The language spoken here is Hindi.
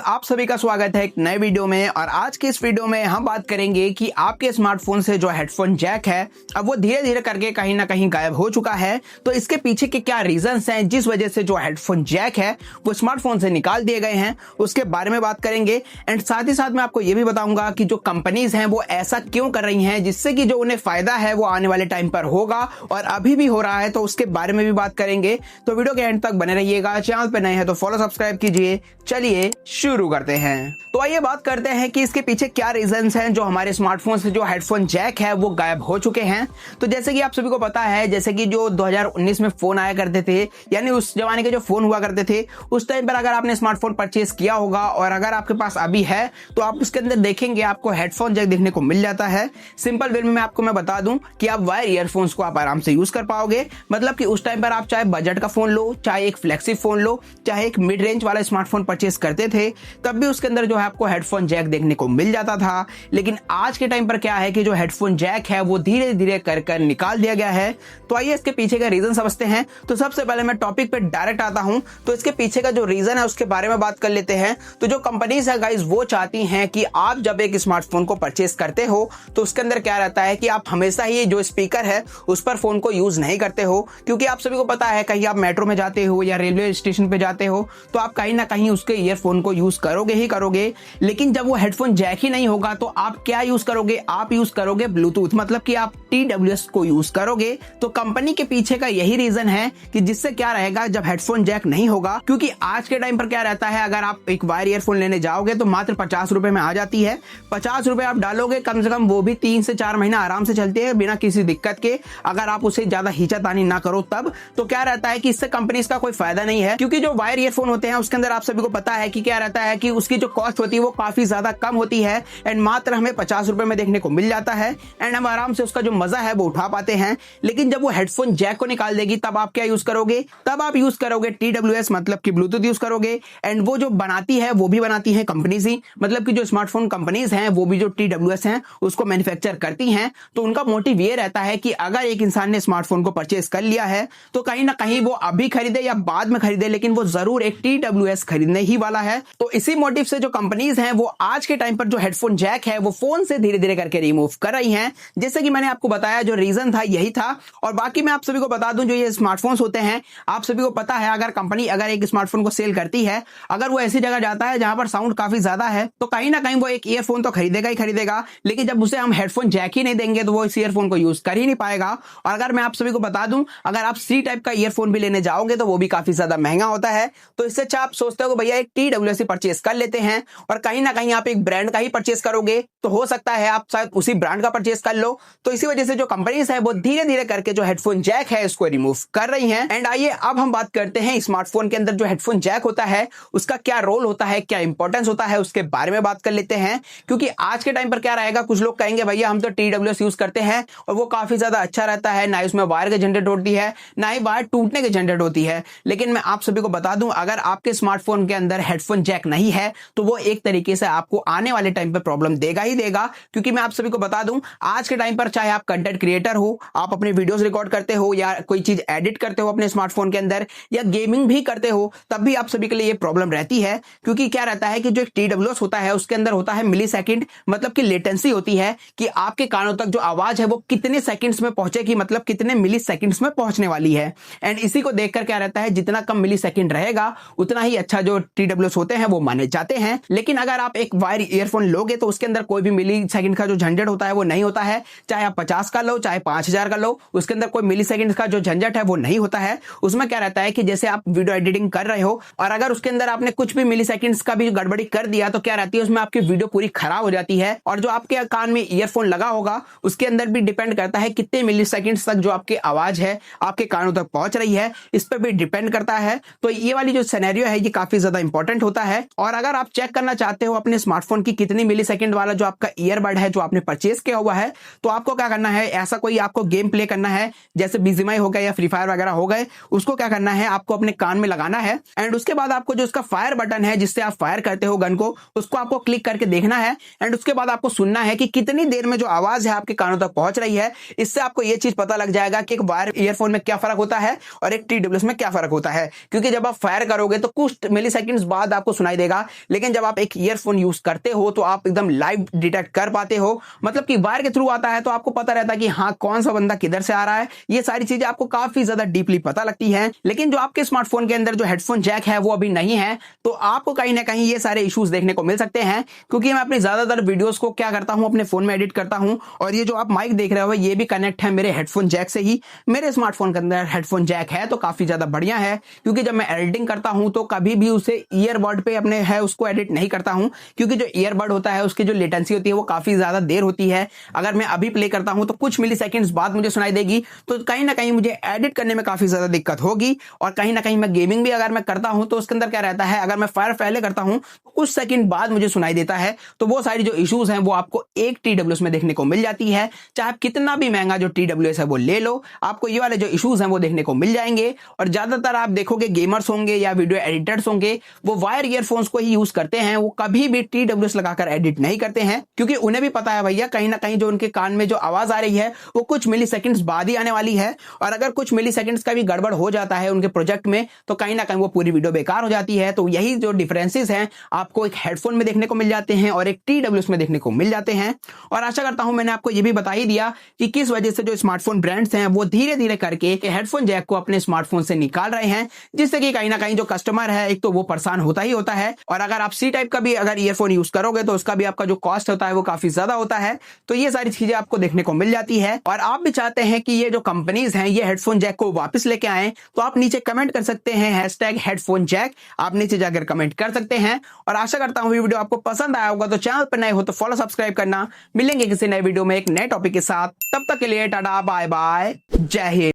आप सभी का स्वागत है एक नए वीडियो में। और आज के इस वीडियो में हम बात करेंगे कि आपके स्मार्टफोन से जो हेडफोन जैक है अब वो धीरे धीरे करके कहीं ना कहीं गायब हो चुका है। तो इसके पीछे के क्या रीजंस हैं जिस वजह से जो हेडफोन जैक है वो स्मार्टफोन से निकाल दिए गए हैं, उसके बारे में बात करेंगे। एंड साथ ही साथ मैं आपको ये भी बताऊंगा कि जो कंपनीज हैं वो ऐसा क्यों कर रही हैं जिससे कि जो उन्हें फायदा है वो आने वाले टाइम पर होगा और अभी भी हो रहा है, तो उसके बारे में भी बात करेंगे। तो वीडियो के एंड तक बने रहिएगा। चैनल पे नए हैं तो फॉलो सब्सक्राइब कीजिए। चलिए शुरू करते हैं। तो आइए बात करते हैं कि इसके पीछे क्या रीजंस हैं जो हमारे स्मार्टफोन से जो हेडफोन जैक है वो गायब हो चुके हैं। तो जैसे कि आप सभी को पता है, जैसे कि जो 2019 में फोन आया करते थे, यानी उस जमाने के जो फोन हुआ करते थे, उस टाइम पर अगर आपने स्मार्टफोन परचेज किया होगा और अगर आपके पास अभी है तो आप उसके अंदर देखेंगे आपको हेडफोन जैक देखने को मिल जाता है। सिंपल वे में आपको मैं बता दूं कि आप वायर ईयरफोन्स को आप आराम से यूज कर पाओगे। मतलब कि उस टाइम पर आप चाहे बजट का फोन लो, चाहे एक फ्लेक्सी फोन लो, चाहे एक मिड रेंज वाला स्मार्टफोन परचेज करते थे, तब भी उसके अंदर जो है आपको हेडफोन जैक देखने को मिल जाता था। लेकिन आज के टाइम पर क्या है कि जो हेडफोन जैक है वो धीरे धीरे कर निकाल दिया गया है। तो आइए इसके पीछे का रीजन समझते हैं। तो सबसे पहले मैं टॉपिक पे डायरेक्ट आता हूं। तो इसके पीछे का जो रीजन है उसके बारे में बात कर लेते हैं। तो जो कंपनीज है गाइस वो चाहती हैं कि आप जब एक स्मार्टफोन को परचेज करते हो तो उसके अंदर क्या रहता है कि आप हमेशा ही जो स्पीकर है उस पर फोन को यूज नहीं करते हो, क्योंकि आप सभी को पता है कहीं आप मेट्रो में जाते हो या रेलवे स्टेशन पे जाते हो तो आप कहीं ना कहीं उसके ईयरफोन को यूज करोगे ही करोगे। लेकिन जब वो हेडफोन जैक ही नहीं होगा तो आप क्या यूज करोगे? आप यूज करोगे ब्लूटूथ, मतलब कि आप TWS को यूज करोगे। तो कंपनी के पीछे का यही रीजन है कि जिससे क्या रहेगा जब हेडफोन जैक नहीं होगा, क्योंकि आज के टाइम पर क्या रहता है, अगर आप एक वायर ईयरफोन लेने जाओगे तो मात्र 50 रुपए में आ जाती है। 50 रुपए आप डालोगे, कम से कम वो भी 3 से 4 महीना आराम से चलते हैं बिना किसी दिक्कत के, अगर आप उसे ज्यादा खींचातानी ना करो तब। तो क्या रहता है कि इससे कंपनी का कोई फायदा नहीं है, क्योंकि जो वायर ईयरफोन होते हैं उसके अंदर आप सभी को पता है कि क्या रहता है कि उसकी जो कॉस्ट होती है वो काफी ज्यादा कम होती है एंड मात्र हमें 50 रुपए में देखने को मिल जाता है एंड हम आराम से उसका जो मजा है वो उठा पाते हैं। लेकिन जब वो हेडफोन जैक को निकाल देगी तब आप क्या यूज करोगे? तब आप यूज करोगे TWS, मतलब कि ब्लूटूथ यूज करोगे। एंड वो जो बनाती है वो भी बनाती है कंपनीज ही, मतलब कि जो स्मार्टफोन कंपनीज हैं वो भी जो TWS हैं उसको मैन्युफैक्चर करती हैं। तो उनका मोटिव ये रहता है कि अगर एक इंसान ने स्मार्टफोन को परचेज कर लिया है तो कहीं ना कहीं वो अभी खरीदे या बाद में खरीदे, लेकिन वो जरूर एक TWS खरीदने ही वाला है। तो इसी मोटिव से जो कंपनीज हैं वो आज के टाइम पर जो हेडफोन जैक है वो फोन से धीरे धीरे करके रिमूव कर रही हैं। जैसे कि मैंने आपको बताया जो रीजन था यही था। और बाकी मैं आप सभी को बता दूं, जो ये स्मार्टफोन्स होते हैं आप सभी को पता है, अगर कंपनी अगर एक स्मार्टफोन को सेल करती है, अगर वो ऐसी जगह जाता है जहां पर साउंड काफी ज्यादा है तो कहीं ना कहीं वो एक ईयरफोन तो खरीदेगा ही खरीदेगा, लेकिन जब उसे हम हेडफोन जैक ही नहीं देंगे तो वो इस ईयरफोन को यूज कर ही नहीं पाएगा। और अगर मैं आप सभी को बता दूं, अगर आप C टाइप का ईयरफोन भी लेने जाओगे तो वो भी काफी ज्यादा महंगा होता है। तो इससे अच्छा आप सोचते हो भैया एक TWS ही परचेज कर लेते हैं और कहीं ना कहीं आप एक ब्रांड का ही परचेज करोगे तो हो सकता है आप शायद उसी ब्रांड का परचेज कर लो। तो इसी वजह से जो कंपनीज है वो धीरे धीरे करके जो हेडफोन जैक है इसको रिमूव कर रही हैं। एंड आइए अब हम बात करते हैं स्मार्टफोन के अंदर जो हेडफोन जैक होता है उसका क्या रोल होता है, क्या इंपॉर्टेंस होता है, उसके बारे में बात कर लेते हैं। क्योंकि आज के टाइम पर क्या रहेगा, कुछ लोग कहेंगे भैया हम तो TWS यूज करते हैं और वो काफी ज्यादा अच्छा रहता है, ना उसमें वायर के जनरेट होती है ना ही वायर टूटने की जनरेट होती है। लेकिन मैं आप सभी को बता दूं, अगर आपके स्मार्टफोन के अंदर हेडफोन जैक नहीं है तो वो एक तरीके से आपको आने वाले टाइम पर प्रॉब्लम देगा ही देगा। क्योंकि मैं आप सभी को बता दूं, आज के टाइम पर चाहे आप कंटेंट क्रिएटर हो, आप अपने वीडियोस रिकॉर्ड करते हो या कोई चीज एडिट करते हो अपने स्मार्टफोन के अंदर या गेमिंग भी करते हो, तब भी आप सभी के लिए ये प्रॉब्लम रहती है। क्योंकि क्या रहता है कि जो एक TWS होता है उसके अंदर होता है मिली सेकेंड, मतलब कि लेटेंसी होती है कि आपके कानों तक जो आवाज है वो कितने सेकंड्स में पहुंचेगी, मतलब कितने मिली सेकंड्स में पहुंचने वाली है। एंड इसी को देखकर क्या रहता है, जितना कम मिली सेकंड रहेगा उतना ही अच्छा जो TWS होते हैं वो माने जाते हैं। लेकिन अगर आप एक वायर ईयरफोन लोगे तो उसके अंदर कोई भी मिली सेकंड का जो झंझट होता है वो नहीं होता है। चाहे आप 50 का लो चाहे 5000 का लो, उसके अंदर कोई मिली सेकंड का जो झंझट है वो नहीं होता है। उसमें क्या रहता है कि जैसे आप वीडियो एडिटिंग कर रहे हो और अगर उसके अंदर आपने कुछ भी मिली सेकंड्स का भी गड़बड़ी कर दिया तो क्या रहती है, उसमें आपकी वीडियो पूरी खराब हो जाती है। और जो आपके कान में ईयरफोन लगा होगा उसके अंदर भी डिपेंड करता है कितने मिली सेकंड्स तक जो आपकी आवाज है आपके कानों तक पहुंच रही है, इस पर भी डिपेंड करता है। तो ये वाली जो सिनेरियो है ये काफी ज्यादा इंपॉर्टेंट होता है। और अगर आप चेक करना चाहते हो अपने स्मार्टफोन की कितनी मिली सेकंड वाला जो आपका ईयरबड है जो आपने परचेज किया हुआ है, तो आपको क्या करना है, ऐसा कोई आपको गेम प्ले करना है जैसे BGMI हो गया या फ्री फायर वगैरह हो गए, उसको क्या करना है आपको अपने कान में लगाना है। एंड उसके बाद आपको जो उसका फायर बटन है जिससे आप फायर करते हो गन को, उसको आपको क्लिक करके देखना है। एंड उसके बाद आपको सुनना है कि कितनी देर में जो आवाज है आपके कानों तक पहुंच रही है। इससे आपको ये चीज पता लग जाएगा कि एक वायर ईयरफोन में क्या फर्क होता है और एक TWS में क्या फर्क होता है। क्योंकि जब आप फायर करोगे तो कुछ मिली सेकंड्स बाद आपको सुनाई देगा, लेकिन जब आप एक ईयरफोन यूज करते हो तो आप एकदम लाइव डिटेक्ट कर पाते हो, मतलब कि वायर के थ्रू आता है तो आपको पता रहता है कि हाँ कौन सा बंदा किधर से आ रहा है। ये सारी चीजें आपको काफी ज्यादा डीपली पता लगती है। लेकिन जो आपके स्मार्टफोन के अंदर जो हेडफोन जैक है वो अभी नहीं है, तो आपको कहीं ना कहीं ये सारे इश्यूज देखने को मिल सकते हैं। क्योंकि मैं अपनी ज्यादातर वीडियोस को क्या करता हूं, अपने फोन में एडिट करता हूं, और ये जो आप माइक देख रहे हो ये भी कनेक्ट है मेरे हेडफोन जैक से ही। मेरे स्मार्टफोन के अंदर हेडफोन जैक है तो काफी ज्यादा बढ़िया है, क्योंकि जब मैं एडिटिंग करता हूं तो कभी भी उसे ईयरबड पे अपने है उसको एडिट नहीं करता हूं, क्योंकि जो ईयरबड होता है उसकी जो लेटेंसी होती है वो काफी ज्यादा देर होती है। अगर मैं अभी प्ले करता हूं तो कुछ मिली सेकेंड्स बाद मुझे सुनाई देगी, तो कहीं ना कहीं मुझे एडिट करने में काफी ज्यादा दिक्कत होगी। और कहीं ना कहीं मैं गेमिंग भी अगर मैं करता हूं तो उसके अंदर क्या रहता है, अगर मैं फायर पहले करता हूं तो कुछ सेकंड बाद मुझे सुनाई देता है। तो वो सारी जो इश्यूज हैं वो आपको एक TWS में देखने को मिल जाती है। चाहे आप कितना भी महंगा जो TWS है वो ले लो, आपको ये वाले जो इश्यूज हैं वो देखने को मिल जाएंगे। और ज्यादातर आप देखोगे गेमर्स होंगे या वीडियो एडिटर्स होंगे वो वायर ईयरफोन्स को ही यूज करते हैं, वो कभी भी TWS लगाकर एडिट नहीं करते हैं, क्योंकि उन्हें भी पता है भैया कहीं ना कहीं जो उनके कान में जो आवाज आ रही है वो कुछ मिली सेकेंड्स बाद ही आने वाली है। और अगर कुछ मिली सेकेंड्स का भी गड़बड़ हो जाता है उनके प्रोजेक्ट में तो कहीं ना कहीं वो पूरी वीडियो बेकार हो जाती है। तो यही जो डिफरेंसेस हैं आपको एक हेडफोन में देखने को मिल जाते हैं और एक TWS में देखने को मिल जाते हैं। और आशा करता हूं मैंने आपको ये भी बता ही दिया कि किस वजह से जो स्मार्टफोन ब्रांड्स हैं वो धीरे धीरे करके हेडफोन जैक को अपने स्मार्टफोन से निकाल रहे हैं, जिससे कि कहीं ना कहीं जो कस्टमर है एक तो वो परेशान होता ही होता है, और अगर आप C टाइप का भी अगर ईयरफोन यूज करोगे तो उसका भी आपका जो कॉस्ट होता है वो काफी ज्यादा होता है। तो ये सारी चीजें आपको देखने को मिल जाती है। और आप भी चाहते हैं कि ये जो कंपनीज हैं ये हेडफोन जैक को वापस लेके आए, तो आप नीचे कमेंट कर सकते हैं #हेडफोन जैक, आप नीचे जाकर कमेंट कर सकते हैं। और आशा करता हूं वीडियो आपको पसंद आया होगा, तो चैनल पर नए हो तो फॉलो सब्सक्राइब करना। मिलेंगे किसी नए वीडियो में एक नए टॉपिक के साथ, तब तक के लिए टाटा बाय बाय, जय हिंद।